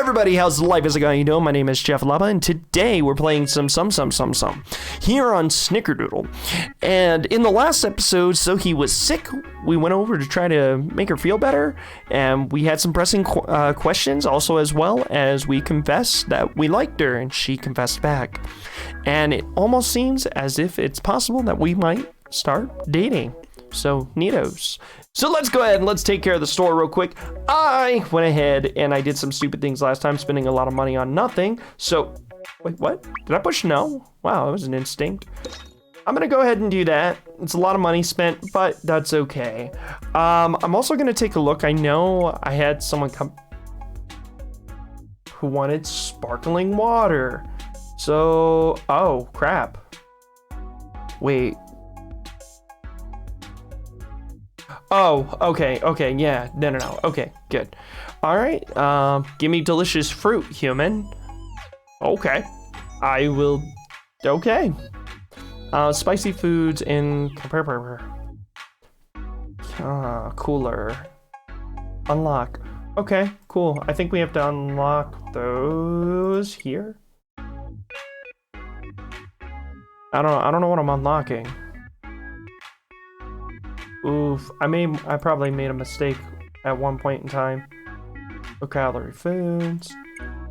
everybody, how's life? How's it going? You know, my name is Jeff Lava, and today we're playing some here on SnickerDoodle. And in the last episode, Soohee was sick. We went over to try to make her feel better, and we had some pressing questions, also as well as we confessed that we liked her, and she confessed back. And it almost seems as if it's possible that we might start dating. So, neatos. So let's go ahead and let's take care of the store real quick. I went ahead and I did some stupid things last time, spending a lot of money on nothing. So, wait, what? Did I push no? Wow, that was an instinct. I'm gonna go ahead and do that. It's a lot of money spent, but that's okay. I'm also gonna take a look. I know I had someone come who wanted sparkling water. So, oh, crap. Wait. Oh, okay, yeah, no, okay, good. All right, give me delicious fruit, human. Okay, I will, okay. Spicy foods in, cooler. Unlock, okay, cool. I think we have to unlock those here. I don't know what I'm unlocking. Oof, I probably made a mistake at one point in time. Low calorie foods.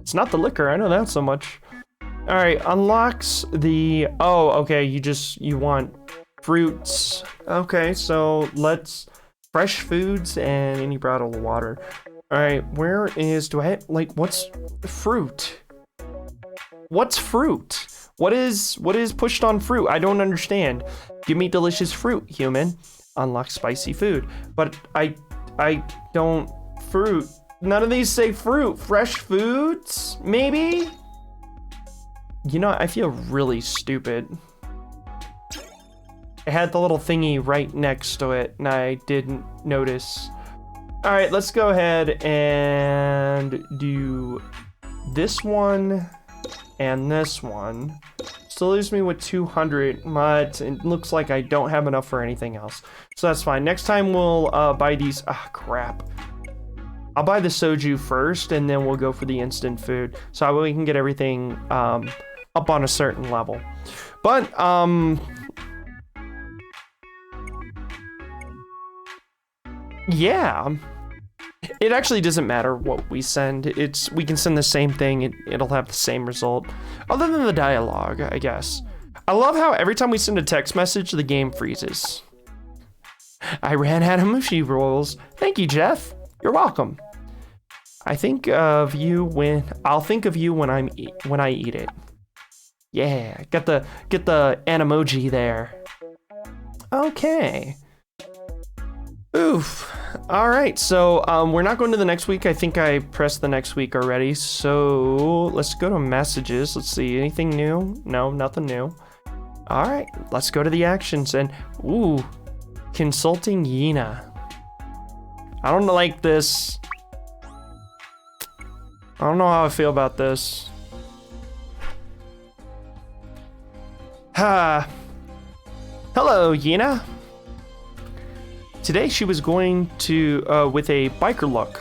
It's not the liquor, I know that so much. All right, unlocks the, oh, okay, you want fruits. Okay, so let's, fresh foods and any bottle of water. All right, where is, do I have, like, what's fruit? What's fruit? What is pushed on fruit? I don't understand. Give me delicious fruit, human. Unlock spicy food, but I don't fruit. None of these say fruit. Fresh foods, maybe? You know, I feel really stupid. It had the little thingy right next to it, and I didn't notice. All right, let's go ahead and do this one and this one. Still leaves me with 200, but it looks like I don't have enough for anything else. So that's fine. Next time we'll buy these, crap. I'll buy the soju first, and then we'll go for the instant food. So we can get everything up on a certain level. But, yeah. It actually doesn't matter what we send. We can send the same thing. It'll have the same result. Other than the dialogue, I guess. I love how every time we send a text message, the game freezes. I ran out of mushy rolls. Thank you, Jeff. You're welcome. I'll think of you when I eat it. Yeah, get the emoji there. Okay. Oof. All right, so we're not going to the next week. I think I pressed the next week already. So let's go to messages. Let's see, anything new? No, nothing new. All right, let's go to the actions and ooh, consulting Yena. I don't like this. I don't know how I feel about this. Hello, Yena. Today she was going to with a biker look.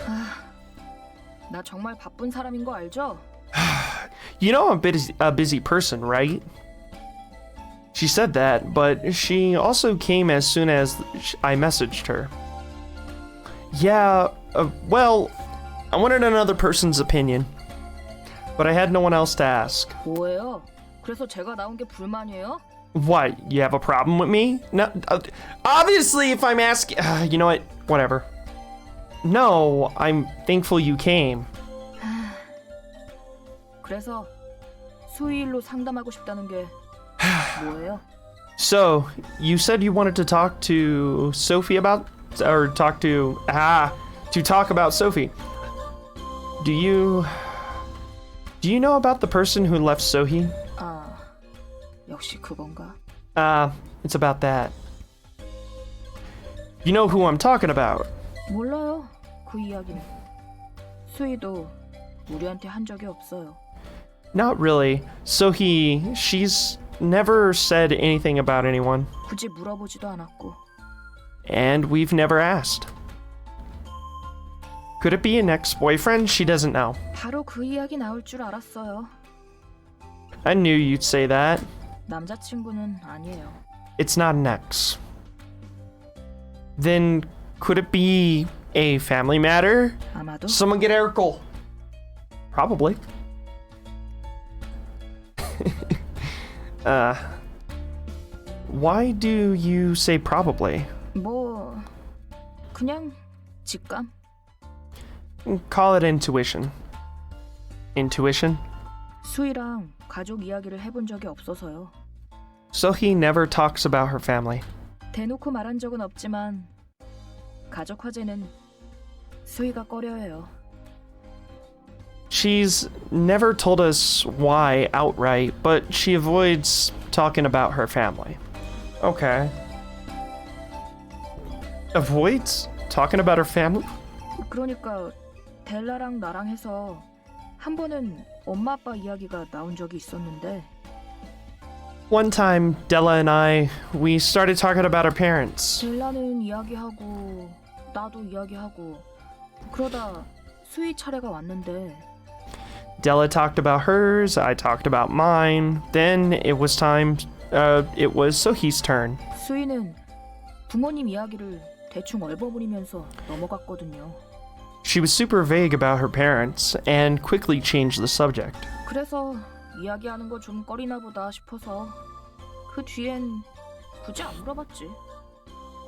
나 정말 바쁜 사람인 거 알죠? You know I'm a busy person, right? She said that, but she also came as soon as I messaged her. Yeah, well, I wanted another person's opinion, but I had no one else to ask. 뭐예요? 그래서 제가 나온 게 불만이에요? What, you have a problem with me? No, obviously if I'm asking, you know what, whatever. No, I'm thankful you came. 그래서 수의일로 상담하고 싶다는 게 뭐예요? So, you said you wanted to talk to Sophie about, or talk about Sophie. Do you know about the person who left Soohee? 역시 그건가? It's about that. You know who I'm talking about. 몰라요. 그 이야기는. 수희도 우리한테 한 적이 없어요. Not really. Soohee, she's never said anything about anyone. 굳이 물어보지도 않았고. And we've never asked. Could it be an ex-boyfriend? She doesn't know. 바로 그 이야기 나올 줄 알았어요. I knew you'd say that. 남자친구는 아니에요. It's not an ex. Then could it be a family matter? 아마도 Someone get Erical. Probably. Why do you say probably? 뭐 그냥 직감? Call it intuition. Intuition? 수희랑 가족 이야기를 해본 적이 없어서요. Soohee never talks about her family. 대놓고 말한 적은 없지만 가족 화제는 수희가 꺼려해요. She's never told us why outright, but she avoids talking about her family. Okay. Avoids talking about her family? 그러니까 델라랑 나랑 해서 한 번은 엄마 아빠 이야기가 나온 적이 있었는데 One time, Della and we started talking about our parents. 델라는 이야기하고 나도 이야기하고 그러다 수희 차례가 왔는데 Della talked about hers, I talked about mine. Then it was Soohee's turn. 수희는 부모님 이야기를 대충 얼버무리면서 넘어갔거든요. She was super vague about her parents and quickly changed the subject. 그래서 이야기하는 거 좀 꺼리나 보다 싶어서 그 뒤엔 굳이 안 물어봤지.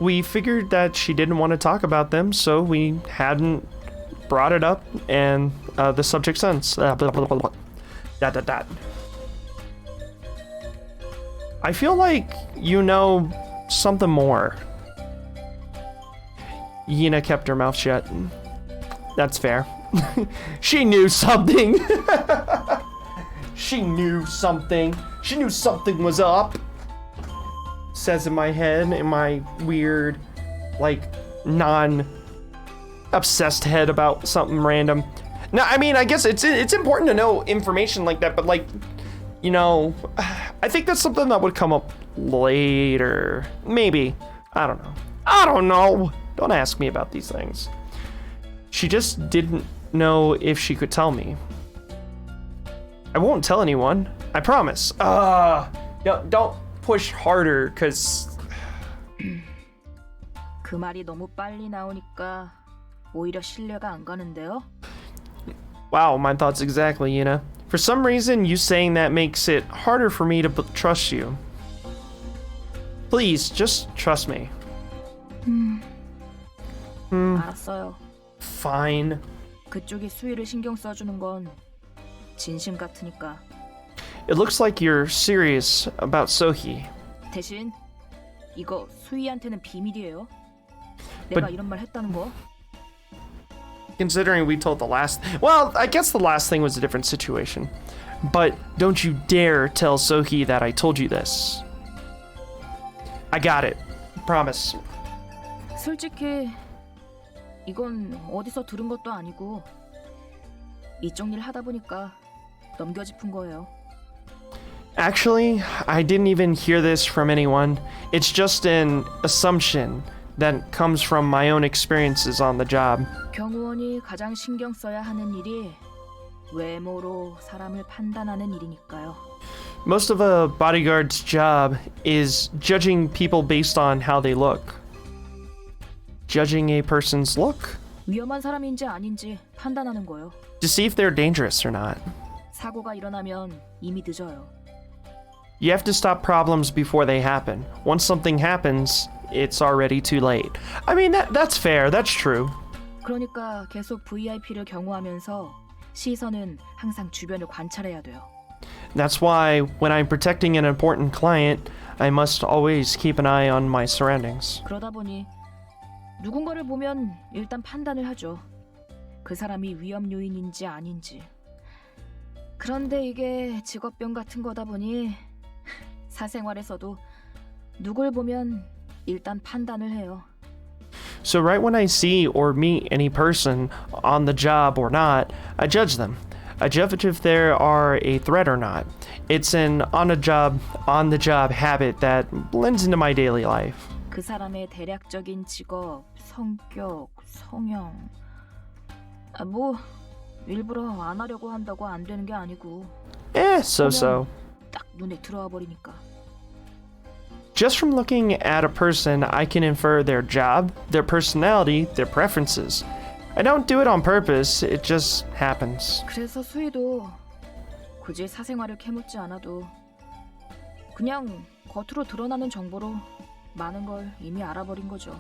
We figured that she didn't want to talk about them, so we hadn't brought it up, and the subject since. Blah, blah, blah, blah. Dot, dot, dot. I feel like you know something more. Yena kept her mouth shut. That's fair. She knew something. She knew something. She knew something was up. Says in my head, in my weird, like, non-obsessed head about something random. No, I mean, I guess it's important to know information like that, but like, you know, I think that's something that would come up later. Maybe. I don't know. I don't know. Don't ask me about these things. She just didn't know if she could tell me. I won't tell anyone. I promise. Don't push harder, cause 그 말이 너무 빨리 나오니까 오히려 신뢰가 안 가는데요. wow, my thoughts exactly, Yena. For some reason, you saying that makes it harder for me to trust you. Please, just trust me. 알았어요. Fine. 그쪽이 수희를 신경 써주는 건 진심 같으니까. It looks like you're serious about Soohee. 대신 이거 수희한테는 비밀이에요. 내가 But- 이런 말 했다는 거. Considering we told the last... Well, I guess the last thing was a different situation. But don't you dare tell Soohee that I told you this. I got it. Promise. 솔직히 이건 어디서 들은 것도 아니고 이쪽 일 하다 보니까 넘겨짚은 거예요. Actually, I didn't even hear this from anyone. It's just an assumption that comes from my own experiences on the job. 경호원이 가장 신경 써야 하는 일이 외모로 사람을 판단하는 일이니까요. Most of a bodyguard's job is judging people based on how they look. Judging a person's look? 위험한 사람인지 아닌지 판단하는 거예요. To see if they're dangerous or not. 사고가 일어나면 이미 늦어요. You have to stop problems before they happen. Once something happens, it's already too late. I mean, that's fair. That's true. 그러니까 계속 VIP를 경호하면서 시선은 항상 주변을 관찰해야 돼요. That's why when I'm protecting an important client, I must always keep an eye on my surroundings. 그러다 보니 누군가를 보면 일단 판단을 하죠. 그 사람이 위험 요인인지 아닌지. 그런데 이게 직업병 같은 거다 보니 사생활에서도 누굴 보면 일단 판단을 해요. So right when I see or meet any person on the job or not, I judge them. I judge if they are a threat or not. It's an on-the-job habit that blends into my daily life. 그 사람의 대략적인 직업, 성격, 성형 뭐 일부러 안 하려고 한다고 안 되는 게 아니고 So. 딱 눈에 들어와 버리니까. Just from looking at a person, I can infer their job, their personality, their preferences. I don't do it on purpose, it just happens. 그래서 수희도 굳이 사생활을 캐묻지 않아도 그냥 겉으로 드러나는 정보로 많은 걸 이미 알아버린 거죠.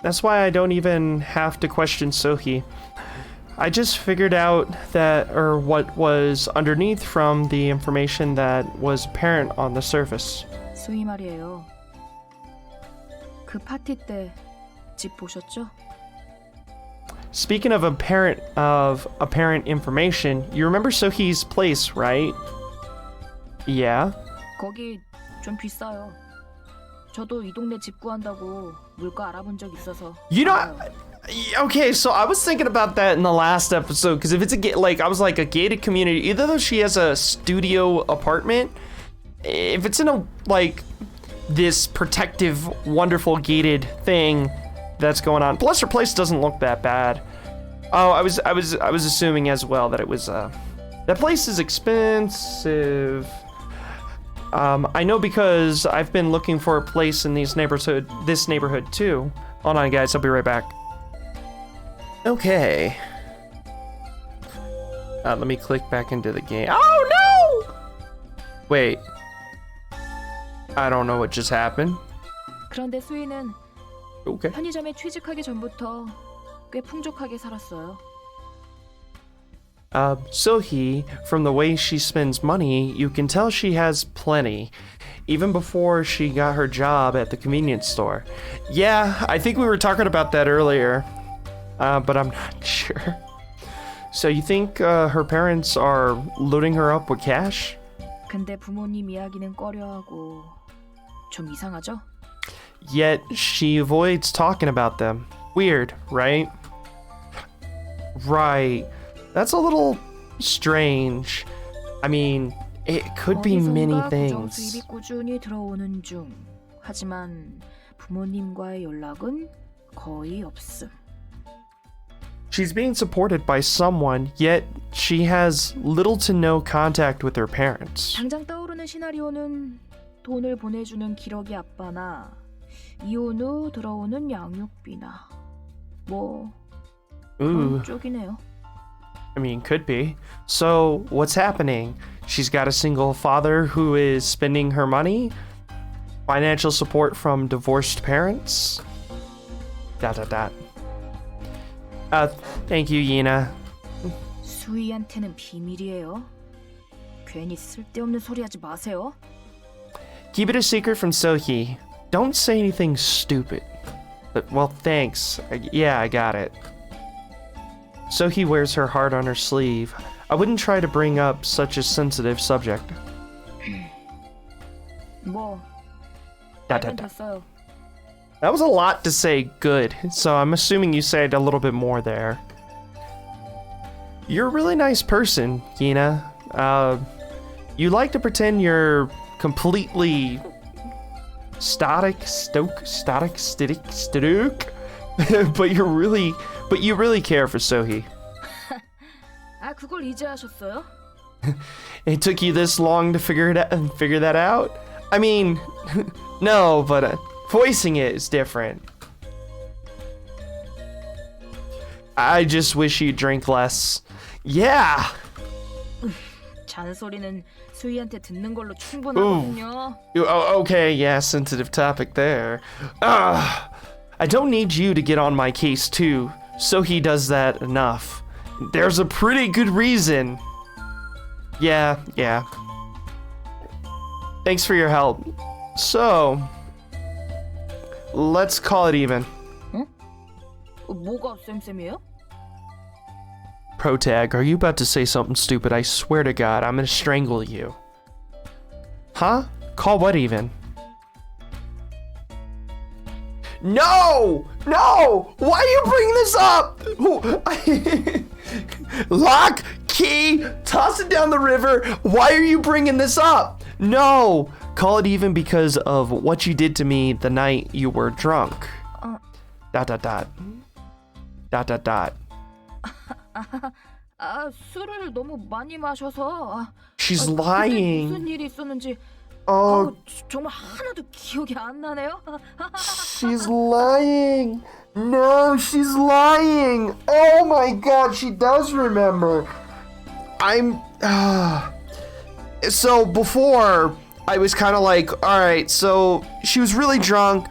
That's why I don't even have to question Soohee. I just figured out what was underneath from the information that was apparent on the surface. 수희 말이에요. 그 파티 때 집 보셨죠? Speaking of apparent information, you remember Soohee's place, right? Yeah. 거기 좀 비싸요. 저도 이 동네 집 구한다고 물가 알아본 적 있어서. You know, okay, so I was thinking about that in the last episode because if it's I was like a gated community, either though she has a studio apartment, if it's in a this protective, wonderful gated thing that's going on. Plus, her place doesn't look that bad. Oh, I was assuming as well that it was that place is expensive. I know because I've been looking for a place in this neighborhood too. Hold on, guys, I'll be right back. Okay. Let me click back into the game. Oh no! Wait. I don't know what just happened. 그런데 수희는 Okay. 편의점에 취직하기 전부터 꽤 풍족하게 살았어요. Soohee, from the way she spends money, you can tell she has plenty, even before she got her job at the convenience store. Yeah, I think we were talking about that earlier, but I'm not sure. So you think her parents are loading her up with cash? 근데 부모님 이야기는 꺼려하고 좀 이상하죠? Yet she avoids talking about them. Weird, right? Right. That's a little strange. I mean, it could be many 어디선가 things. 고정 수입이 꾸준히 들어오는 중. 하지만 부모님과의 연락은 거의 없음. She's being supported by someone, yet she has little to no contact with her parents. 당장 떠오르는 시나리오는 돈을 보내주는 기러기 아빠나 이혼 후 들어오는 양육비나 뭐 Ooh, 그런 쪽이네요. I mean, could be. So, what's happening? She's got a single father who is spending her money? Financial support from divorced parents? ... Thank you, Yena. 수희한테는 비밀이에요. 괜히 쓸데없는 소리 하지 마세요. Keep it a secret from Soohee. Don't say anything stupid. But, well, thanks. Yeah, I got it. Soohee wears her heart on her sleeve. I wouldn't try to bring up such a sensitive subject. 뭐 알면 됐어요. That was a lot to say good, so I'm assuming you said a little bit more there. You're a really nice person, Yena. You like to pretend you're completely static, but you really care for Soohee. 아 그걸 이제 하셨어요? It took you this long to figure that out? I mean, no, but voicing it is different. I just wish you drink less. Yeah. 잔소리는 수희한테 듣는 걸로 충분하거든요. Okay, yeah, sensitive topic there. I don't need you to get on my case too. Soohee does that enough. There's a pretty good reason. Yeah. Thanks for your help. So, let's call it even. 응? 뭐가 쌤쌤이에요? Protag, are you about to say something stupid? I swear to God, I'm gonna strangle you. Huh? Call what even? No! Why are you bringing this up? Lock, key, toss it down the river. Why are you bringing this up? No! Call it even because of what you did to me the night you were drunk. ... 술을 너무 많이 마셔서 She's 그때 lying. 무슨 일이 있었는지 Oh, 정말 하나도 기억이 안 나네요. she's lying. No, she's lying. Oh my god, she does remember. So before, I was kind of like, all right, so she was really drunk.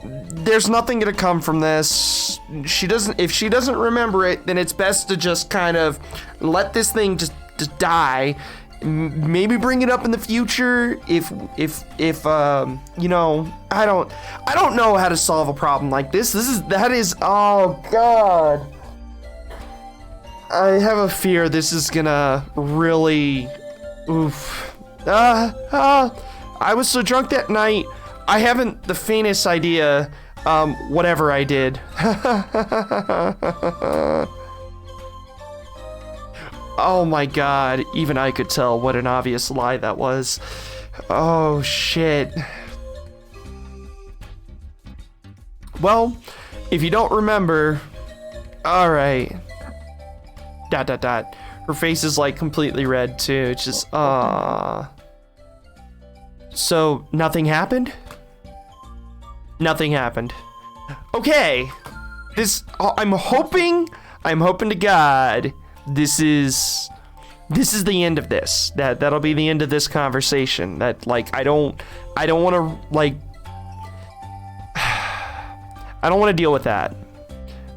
There's nothing gonna come from this. If she doesn't remember it, then it's best to just kind of let this thing just die. Maybe bring it up in the future if you know, I don't know how to solve a problem like this. Oh god. I have a fear this is gonna really oof. I was so drunk that night. I haven't the faintest idea whatever I did. Oh my god, even I could tell what an obvious lie that was. Oh shit. Well, if you don't remember, alright. ... Her face is like completely red too. It's just, So, nothing happened? Nothing happened. Okay. I'm hoping to God this is the end of this. That'll be the end of this conversation. That like I don't want to like I don't want to deal with that.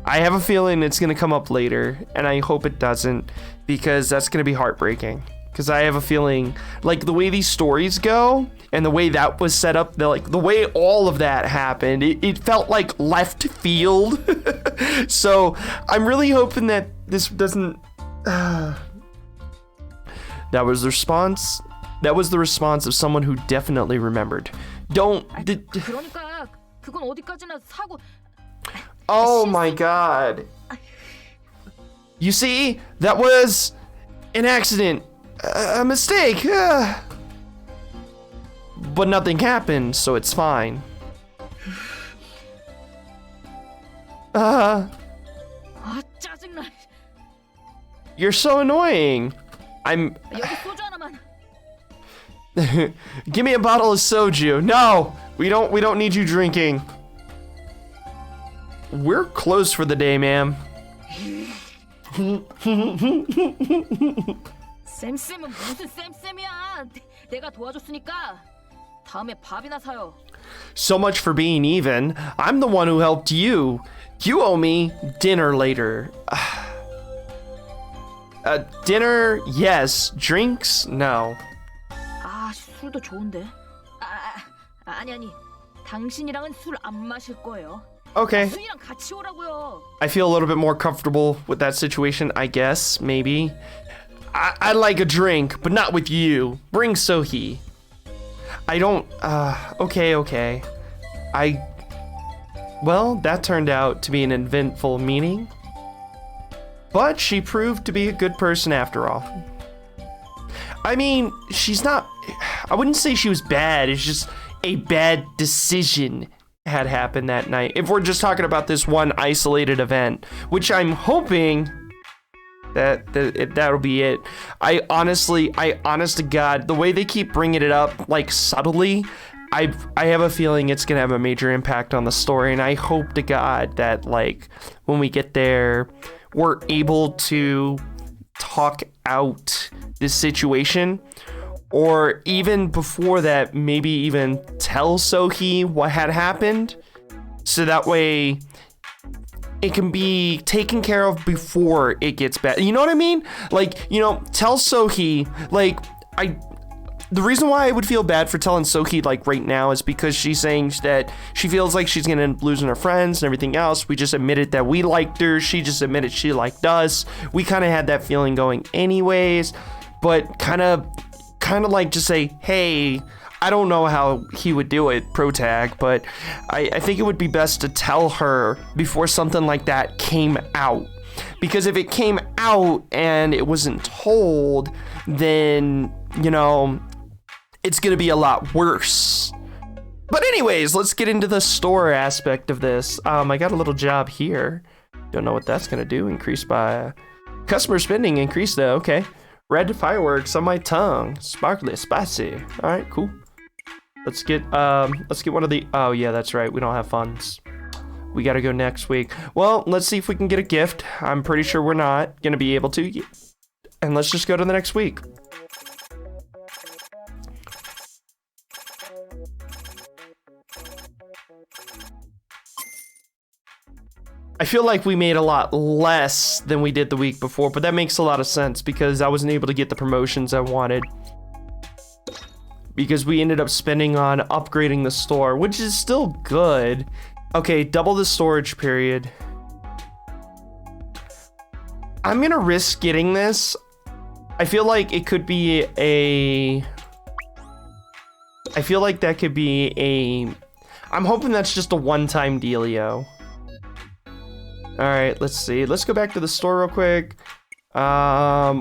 I have a feeling it's gonna come up later, and I hope it doesn't, because that's gonna be heartbreaking. Because I have a feeling, like the way these stories go, and the way that was set up, the way all of that happened, it felt like left field. So I'm really hoping that this doesn't. That was the response. That was the response of someone who definitely remembered. 그러니까 그건 어디까지나 사고. Oh my god. You see, that was an accident, a mistake. But nothing happened, so it's fine. 짜증나. You're so annoying. 여기 소주 하나만. Give me a bottle of soju. No, we don't need you drinking. We're closed for the day, ma'am. 쌤은 무슨 쌤이야? 내가 도와줬으니까 다음에 밥이나 사요. So much for being even. I'm the one who helped you. You owe me dinner later. Dinner, yes. Drinks, no. 술도 좋은데. 아니. 당신이랑은 술 안 마실 거예요. Okay. 순이랑 같이 오라고요. I feel a little bit more comfortable with that situation, I guess, maybe. I'd like a drink, but not with you. Bring soohee. I don't, okay. Well, that turned out to be an eventful meeting. But she proved to be a good person after all. I mean, I wouldn't say she was bad, it's just a bad decision had happened that night. If we're just talking about this one isolated event, which I'm hoping that'll be it. I honest to God, the way they keep bringing it up, like subtly, I have a feeling it's gonna have a major impact on the story, and I hope to God that like when we get there, we're able to talk out this situation. Or even before that, maybe even tell soohee what had happened, so that way it can be taken care of before it gets bad. You know what I mean? Like, you know, tell soohee, like, the reason why I would feel bad for telling soohee, like, right now is because she's saying that she feels like she's gonna end up losing her friends and everything else. We just admitted that we liked her. She just admitted she liked us. We kind of had that feeling going anyways, but kind of like just say, hey, I don't know how he would do it, protag, but I think it would be best to tell her before something like that came out. Because if it came out and it wasn't told, then, you know, it's gonna be a lot worse. But anyways, let's get into the store aspect of this. I got a little job here. Don't know what that's gonna do. Increased by customer spending. Increased though. Okay. Red fireworks on my tongue. Sparkly, spicy. All right, cool. Let's get one of the. Oh yeah, that's right. We don't have funds. We gotta go next week. Well, let's see if we can get a gift. I'm pretty sure we're not gonna be able to. And let's just go to the next week. I feel like we made a lot less than we did the week before, but that makes a lot of sense because I wasn't able to get the promotions I wanted. Because we ended up spending on upgrading the store, which is still good. Okay, double the storage period. I'm gonna risk getting this. I feel like it could be a... I feel like that could be a... I'm hoping that's just a one-time dealio. Alright, let's see. Let's go back to the store real quick.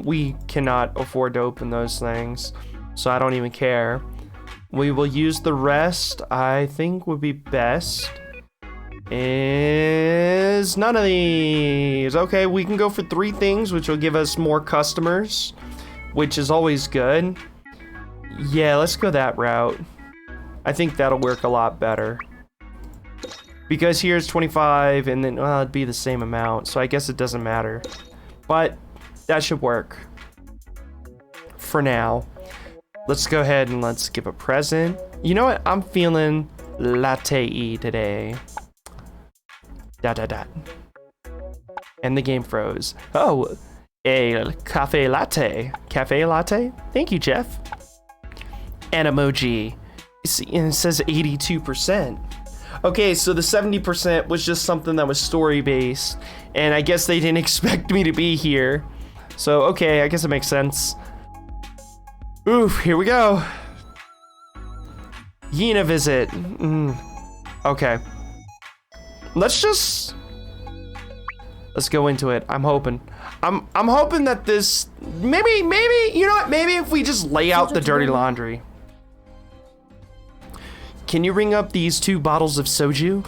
We cannot afford to open those things, so I don't even care. We will use the rest, I think would be best. Is none of these. Okay, we can go for 3 things, which will give us more customers, which is always good. Yeah, let's go that route. I think that'll work a lot better. Because here's 25, and then, well, it'd be the same amount, so I guess it doesn't matter. But that should work. For now. Let's go ahead and let's give a present. You know what? I'm feeling latte-y today. ... And the game froze. Oh, a cafe latte. Cafe latte? Thank you, Jeff. An emoji. And it says 82%. Okay, so the 70% was just something that was story-based, and I guess they didn't expect me to be here. So, okay, I guess it makes sense. Oof, here we go. Yena visit. Okay. Let's go into it. I'm hoping. I'm hoping that this maybe you know what? Maybe if we just lay out the dirty laundry. Can you ring up these 2 bottles of soju?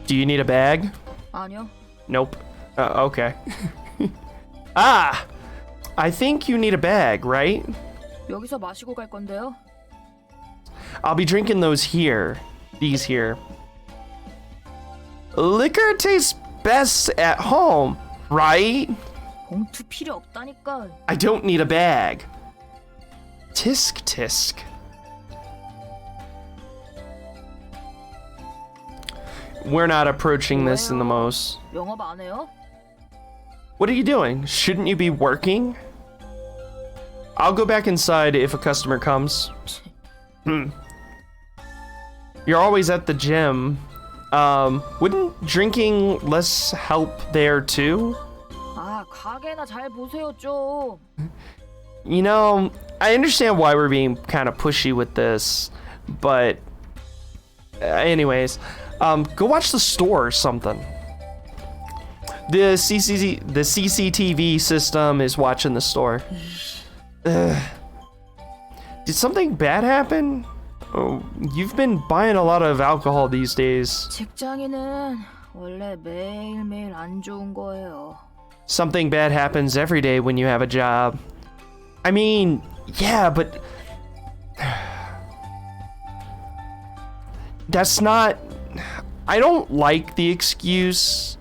Do you need a bag? 아니요. Nope. Okay. Ah! I think you need a bag, right? 여기서 마시고 갈 건데요. I'll be drinking those here. These here. Liquor tastes best at home, right? 봉투 필요 없다니까. I don't need a bag. Tisk tisk. We're not approaching this in the most. 영업 안 해요? What are you doing? Shouldn't you be working? I'll go back inside if a customer comes. You're always at the gym. Wouldn't drinking less help there too? 아, 가게나 잘 보세요 좀. You know, I understand why we're being kind of pushy with this, but anyways, go watch the store or something. The CCTV system is watching the store. Did something bad happen? Oh, you've been buying a lot of alcohol these days. 직장인은 원래 매일매일 안 좋은 거예요. Something bad happens every day when you have a job. I mean, yeah, but that's not... I don't like the excuse.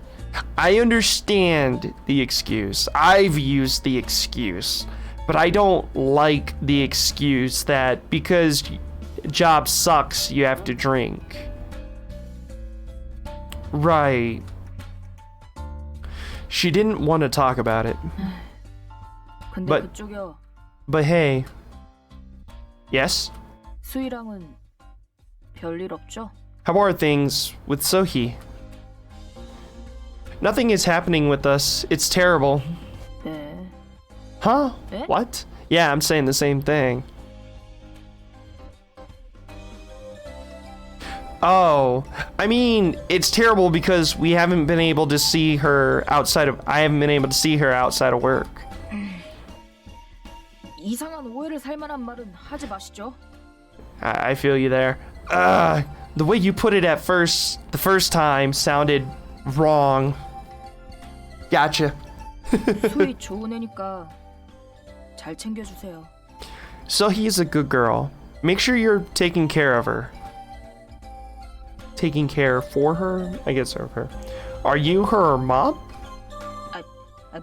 I understand the excuse. I've used the excuse. But I don't like the excuse that because job sucks, you have to drink. Right. She didn't want to talk about it. 근데 그쪽이요. But hey. Yes? 수희랑은 별일 없죠? How are things with Soohee? Nothing is happening with us. It's terrible. 네. Huh? Eh? What? Yeah, I'm saying the same thing. Oh, I mean, it's terrible because we haven't been able to see her outside of... I haven't been able to see her outside of work. 이상한 오해를 살 만한 말은 하지 마시죠. I feel you there. The way you put it at first, the first time sounded Wrong. Gotcha. 소희 좋은 애니까 잘 챙겨주세요. So he's a good girl. Make sure you're taking care of her. Taking care for her? I guess of her. Are you her mom?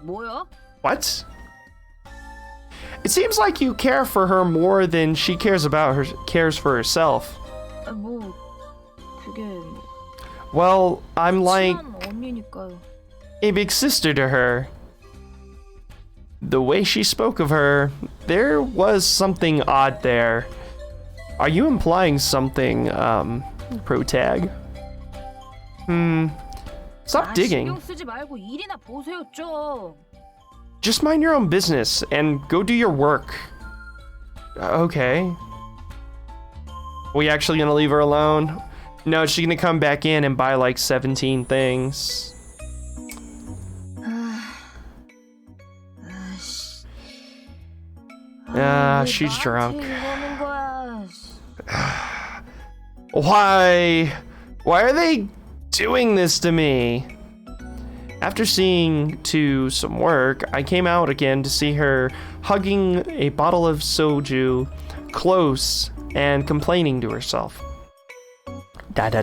뭐야? What? It seems like you care for her more than she cares for herself. 뭐 그게 Well, I'm like 친한 언니니까요. a big sister to her. The way she spoke of her, there was something odd there. Are you implying something, protag? Stop digging. 신경 쓰지 말고 일이나 보세요 좀. Just mind your own business and go do your work. Okay. We actually gonna leave her alone? No, she's gonna come back in and buy like 17 things. She's drunk. Why are they doing this to me? After seeing to some work, I came out again to see her hugging a bottle of soju close and complaining to herself. Dot.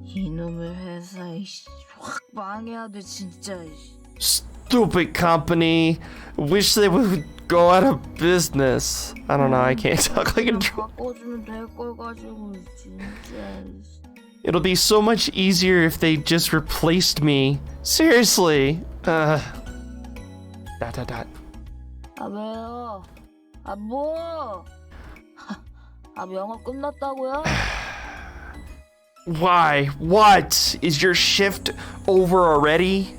이놈의 회사 확 망해야 돼 진짜. Stupid company. Wish they would go out of business. I don't know, I can't talk like a 바꿔주면 될 걸 가지고 진짜. It'll be so much easier if they just replaced me. Seriously. Dot. 왜요? 뭐? 영업 끝났다고요? Why? What? Is your shift over already?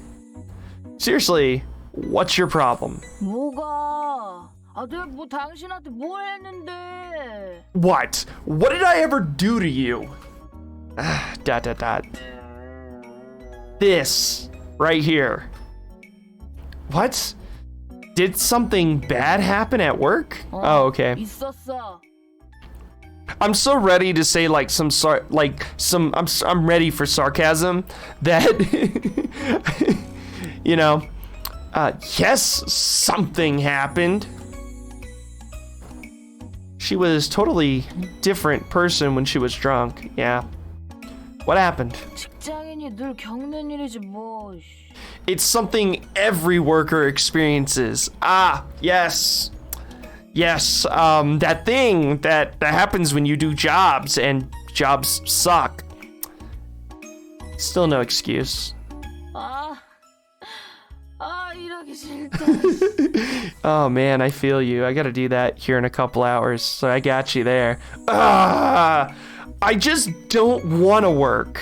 Seriously, what's your problem? 뭐가? 내가 뭐 당신한테 뭘 했는데? What? What did I ever do to you? Dot. This right here. What? Did something bad happen at work? Oh, okay. 있었어. I'm so ready to say like I'm ready for sarcasm that you know, yes, something happened. She was totally different person when she was drunk. Yeah. What happened? 직장인이 늘 겪는 일이지 뭐. It's something every worker experiences. Yes. Yes, that thing that happens when you do jobs and jobs suck. Still no excuse. 일하기 싫다. Oh man, I feel you. I gotta do that here in a couple hours, so I got you there. I just don't want to work.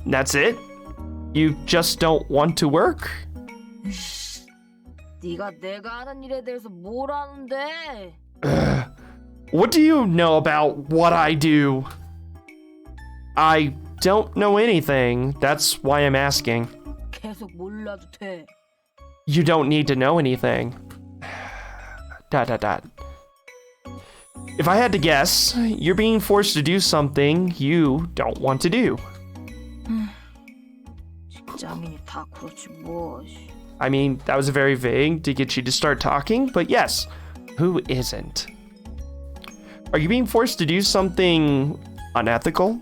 That's it? You just don't want to work? 네가 내가 하는 일에 대해서 뭘 아는데? What do you know about what I do? I don't know anything. That's why I'm asking. 계속 몰라도 돼. You don't need to know anything. Dot. If I had to guess, you're being forced to do something you don't want to do. 직장인이 다 그렇지 뭐. I mean, that was very vague to get you to start talking, but yes, who isn't? Are you being forced to do something unethical?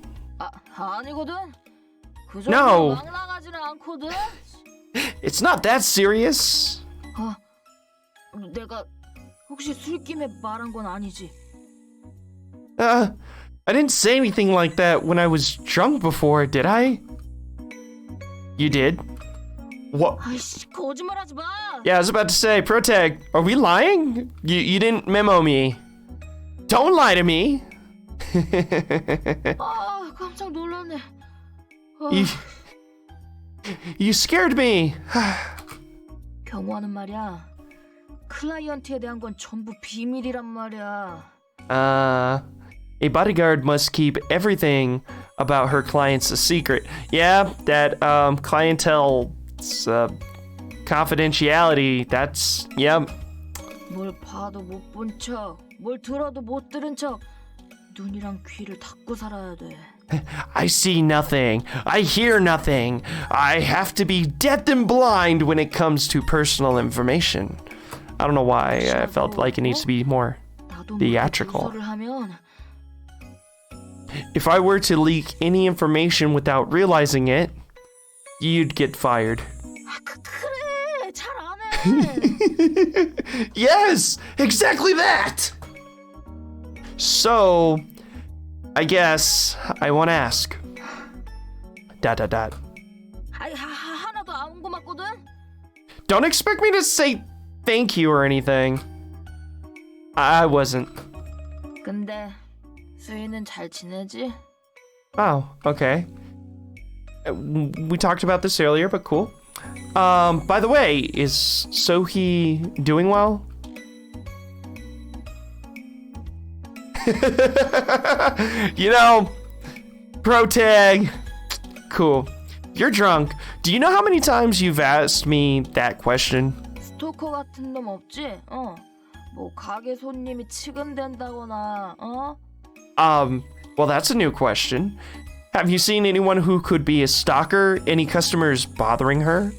아니거든. 그 No. 막 나가지는 않거든. It's not that serious. 내가 혹시 술김에 말한 건 아니지? I didn't say anything like that when I was drunk before, did I? You did? What? 아이씨, 거짓말하지 마. Yeah, I was about to say, Protag, are we lying? You didn't memo me. Don't lie to me. 깜짝 놀랐네. You scared me. 경호하는 말이야. 클라이언트에 대한 건 전부 비밀이란 말이야. A bodyguard must keep everything about her clients a secret. Yeah, that clientele confidentiality. That's yep. 뭘 봐도 못 본 척, 뭘 들어도 못 들은 척, 눈이랑 귀를 닫고 살아야 돼. I see nothing. I hear nothing. I have to be deaf and blind when it comes to personal information. I don't know why I felt like it needs to be more theatrical. If I were to leak any information without realizing it, you'd get fired. 그래, 잘 안 해. Yes, exactly that. So, I guess I want to ask. Dot. 하나도 안 고맙거든. Don't expect me to say thank you or anything. I wasn't. 근데 수희는 잘 지내지? Oh, okay. We talked about this earlier, but cool. By the way, is Soohee doing well? You know, pro tag. Cool. You're drunk. Do you know how many times you've asked me that question? 스토커 같은 놈 없지? 뭐 가게 손님이 치근댄다거나, Well, that's a new question. Have you seen anyone who could be a stalker? Any customers bothering her?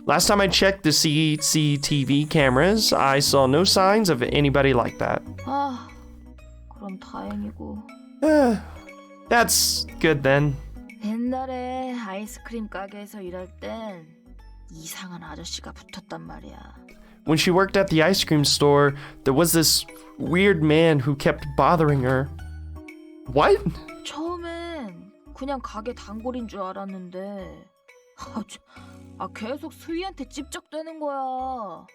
Last time I checked the CCTV cameras, I saw no signs of anybody like that. 그럼 다행이고. That's good then. 옛날에 아이스크림 가게에서 일할 땐 이상한 아저씨가 붙었단 말이야. When she worked at the ice cream store, there was this weird man who kept bothering her. What? 처음엔 그냥 가게 단골인 줄 알았는데 계속 수희한테 찝적대는 거야.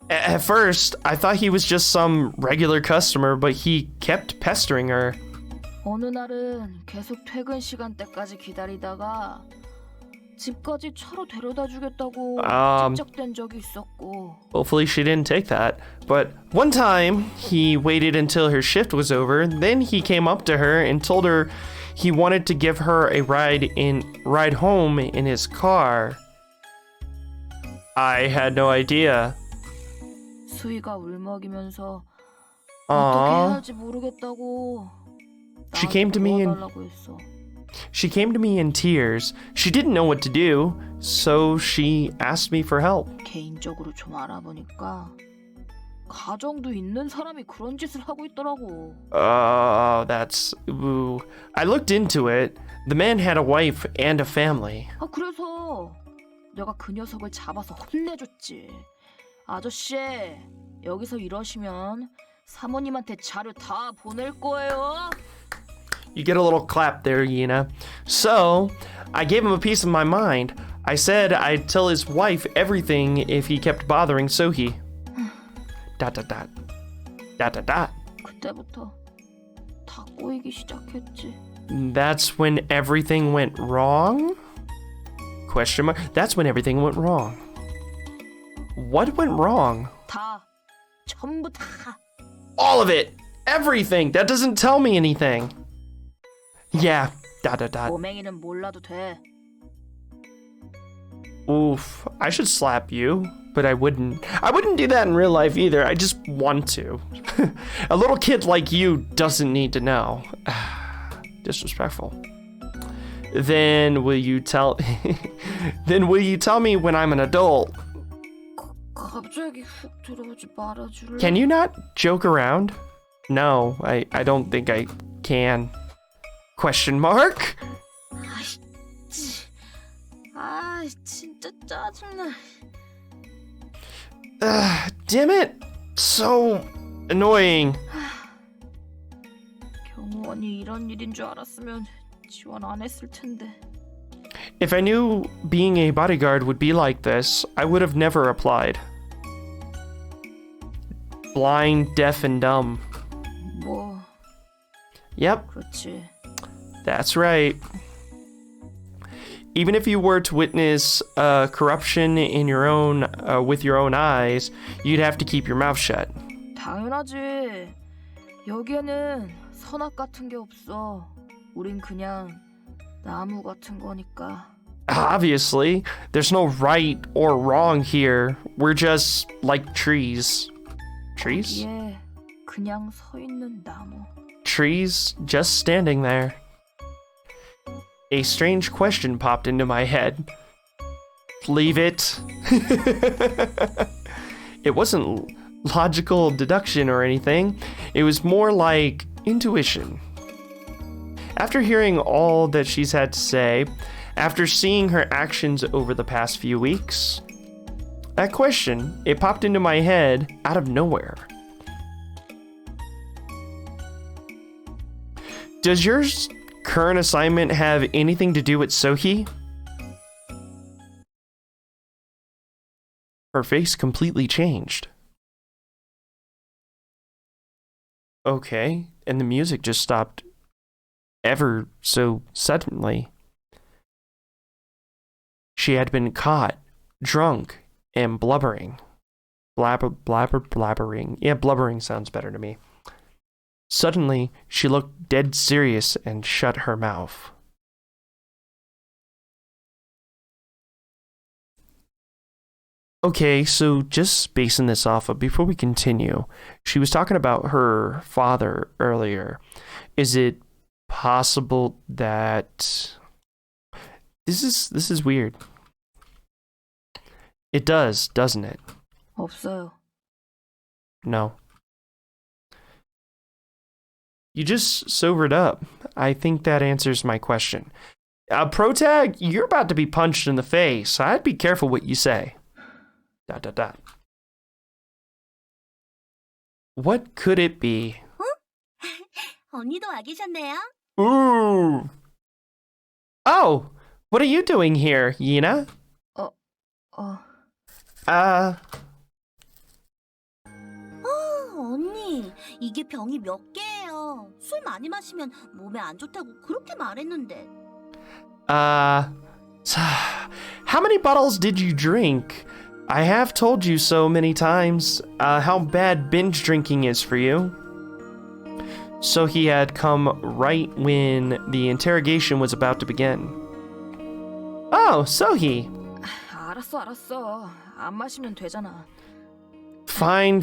At first, I thought he was just some regular customer, but he kept pestering her. 어느 날은 계속 퇴근 시간대까지 기다리다가 집까지 차로 데려다 주겠다고 찝적댄 적이 있었고. Hopefully she didn't take that. But one time, he waited until her shift was over, then he came up to her and told her he wanted to give her a ride home in his car. I had no idea. 수희가 울먹이면서 어떻게 해야 할지 모르겠다고 She came to me in tears. She didn't know what to do, so she asked me for help. 개인적으로 좀 알아보니까 가정도 있는 사람이 그런 짓을 하고 있더라고. That's... Ooh. I looked into it. The man had a wife and a family. 그래서 내가 그 녀석을 잡아서 혼내줬지. 아저씨, 여기서 이러시면 사모님한테 자료 다 보낼 거예요. You get a little clap there, Yena. So, I gave him a piece of my mind. I said I'd tell his wife everything if he kept bothering Soohee. ... 그때부터 다 꼬이기 시작했지. That's when everything went wrong? Question mark. That's when everything went wrong. What went wrong? 전부 다. All of it. Everything. That doesn't tell me anything. Yeah. ... 꼬맹이는 몰라도 돼. Oof. I should slap you, but I wouldn't. I wouldn't do that in real life either. I just want to. A little kid like you doesn't need to know. Disrespectful. Then will you tell me when I'm an adult? 갑자기 훅 들어오지 말아줄래? Can you not joke around? No, I don't think I can. Question mark? 진짜 짜증나. Damn it. So annoying. 경호원이 이런 일인 줄 알았으면 지원 안 했을 텐데. If I knew being a bodyguard would be like this, I would have never applied. Blind, deaf, and dumb. 뭐. Yep. 그렇지. That's right. Even if you were to witness corruption in your own, with your own eyes, you'd have to keep your mouth shut. 당연하지. 여기에는 선악 같은 게 없어. 우린 그냥 나무 같은 거니까. Obviously, there's no right or wrong here. We're just like trees. Trees? 거기에 그냥 서 있는 나무. trees just standing there. A strange question popped into my head. Leave it. It wasn't logical deduction or anything. It was more like intuition. After hearing all that she's had to say, after seeing her actions over the past few weeks, that question, it popped into my head out of nowhere. Does your current assignment have anything to do with Soohee? Her face completely changed. Okay, and the music just stopped ever so suddenly. She had been caught, drunk, and blubbering. Blabbering. Yeah, blubbering sounds better to me. Suddenly, she looked dead serious and shut her mouth. Okay, so just basing this off of, before we continue, she was talking about her father earlier. Is it possible that this is weird? It does, doesn't it? 없어요. No. You just sobered up. I think that answers my question. Protag, you're about to be punched in the face. I'd be careful what you say. ... What could it be? 언니도 와 계셨네요. Ooh. Oh, what are you doing here, Yena? 언니, 이게 병이 몇 개예요. 술 많이 마시면 몸에 안 좋다고 그렇게 말했는데. How many bottles did you drink? I have told you so many times how bad binge drinking is for you. So he had come right when the interrogation was about to begin. Oh, Soohee. 알았어. 안 마시면 되잖아. Fine.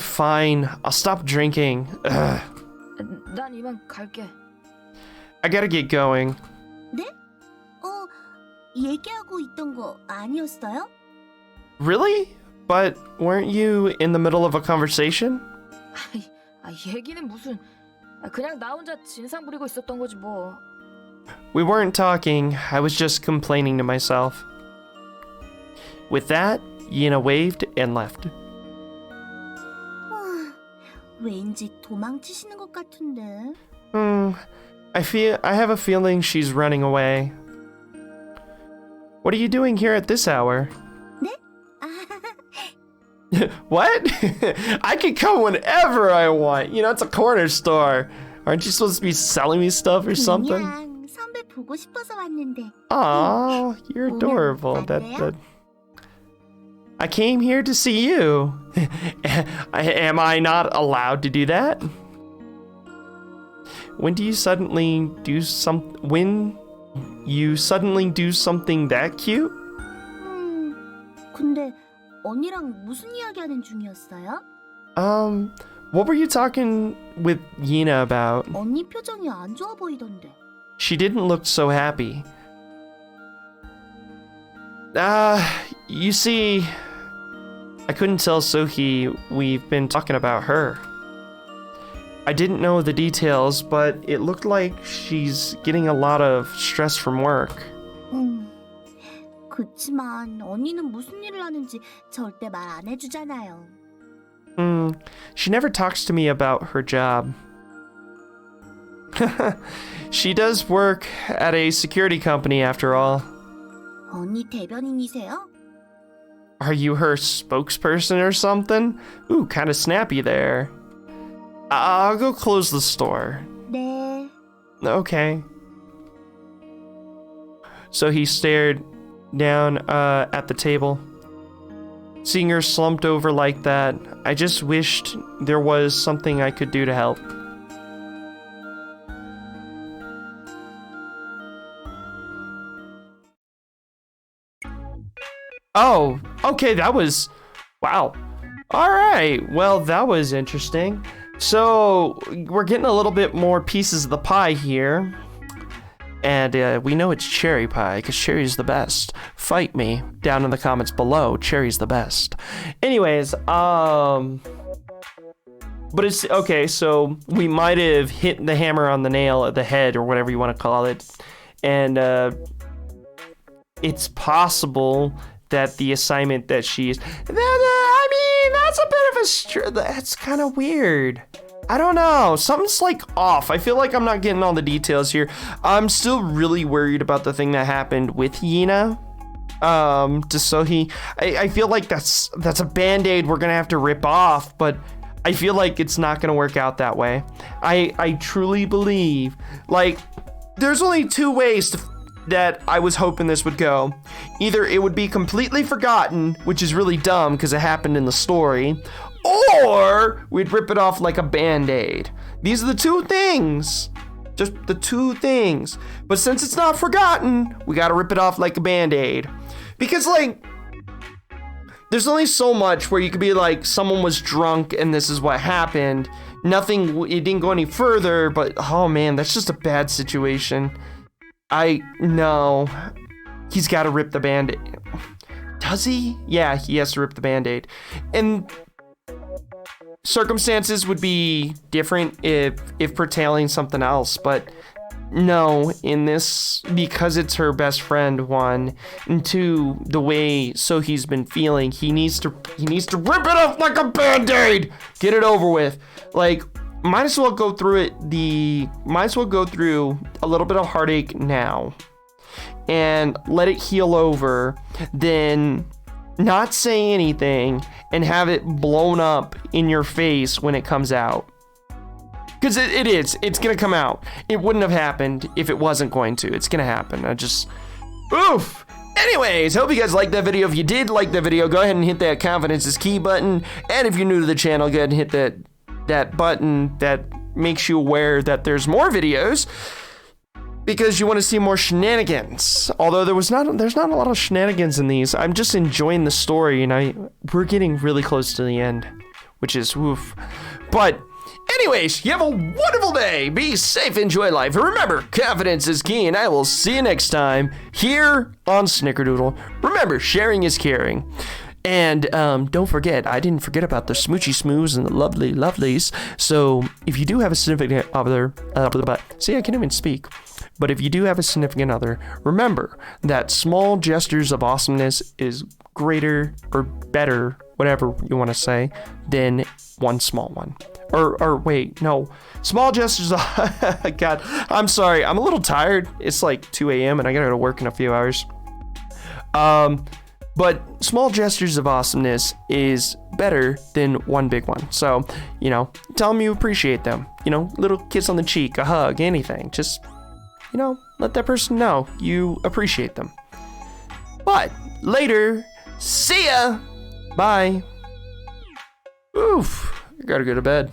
I'll stop drinking. Ugh. 난 이만 갈게. I gotta get going. 네? 얘기하고 있던 거 아니었어요? Really? But weren't you in the middle of a conversation? 얘기는 무슨... 그냥 나 혼자 진상 부리고 있었던 거지 뭐. We weren't talking. I was just complaining to myself. With that, Yena waved and left. 왠지 도망치시는 것 같은데. I have a feeling she's running away. What are you doing here at this hour? 네? What? I can come whenever I want. You know, it's a corner store. Aren't you supposed to be selling me stuff or something? 그냥 선배 보고 싶어서 왔는데. Aw, you're adorable. That I came here to see you. Am I not allowed to do that? When you suddenly do something that cute? 근데 언니랑 무슨 이야기하는 중이었어요? What were you talking with Yena about? 언니 표정이 안 좋아 보이던데. She didn't look so happy. You see, I couldn't tell Soohee we've been talking about her. I didn't know the details, but it looked like she's getting a lot of stress from work. 그치만 언니는 무슨 일을 하는지 절대 말 안 해주잖아요. She never talks to me about her job. She does work at a security company after all. 언니 대변인이세요? Are you her spokesperson or something? Ooh, kind of snappy there. I'll go close the store. 네. Okay. So he stared down at the table. Seeing her slumped over like that, I just wished there was something I could do to help. Oh, okay, that was... Wow. Alright, well, that was interesting. So we're getting a little bit more pieces of the pie here. And we know it's cherry pie, because cherry's the best. Fight me down in the comments below. Cherry's the best. Anyways, but it's, okay, so we might have hit the hammer on the nail at the head, or whatever you want to call it. And it's possible that the assignment that she's... I mean, that's a bit of a... That's kind of weird. I don't know. Something's like off. I feel like I'm not getting all the details here. I'm still really worried about the thing that happened with Yena. To Soohee. I feel like that's a band-aid we're gonna have to rip off, but I feel like it's not gonna work out that way. I truly believe, like, there's only two ways that I was hoping this would go. Either it would be completely forgotten, which is really dumb because it happened in the story, or we'd rip it off like a band-aid. These are the two things. Just the two things. But since it's not forgotten, we gotta rip it off like a band-aid. Because, like, there's only so much where you could be like, someone was drunk and this is what happened. Nothing, it didn't go any further, but oh man, that's just a bad situation. No. He's gotta rip the band-aid. Does he? Yeah, he has to rip the band-aid. And circumstances would be different if pertaining something else, but no, in this, because it's her best friend, one, and two, the way Soohee's been feeling, he needs to rip it off like a band-aid. Get it over with. Like, might as well go through a little bit of heartache now and let it heal over, then not say anything and have it blown up in your face when it comes out. Because it's gonna come out. It wouldn't have happened if it wasn't going to. It's gonna happen. Oof. Anyways, hope you guys liked that video. If you did like the video, go ahead and hit that confidence is key button. And if you're new to the channel, go ahead and hit that button that makes you aware that there's more videos, because you want to see more shenanigans. Although there's not a lot of shenanigans in these. I'm just enjoying the story, and we're getting really close to the end, which is woof. But anyways, you have a wonderful day. Be safe, enjoy life. And remember, confidence is key, and I will see you next time here on SnickerDoodle. Remember, sharing is caring. And don't forget, I didn't forget about the smoochy smoos and the lovely lovelies. So if you do have a significant other, see, I can't even speak. But if you do have a significant other, remember that small gestures of awesomeness is greater or better, whatever you want to say, than one small one. Or wait, no. Small gestures, God, I'm sorry. I'm a little tired. It's like 2 a.m. and I gotta go to work in a few hours. But small gestures of awesomeness is better than one big one. So, tell them you appreciate them. Little kiss on the cheek, a hug, anything. Just, let that person know you appreciate them. But later, see ya. Bye. Oof, I gotta go to bed.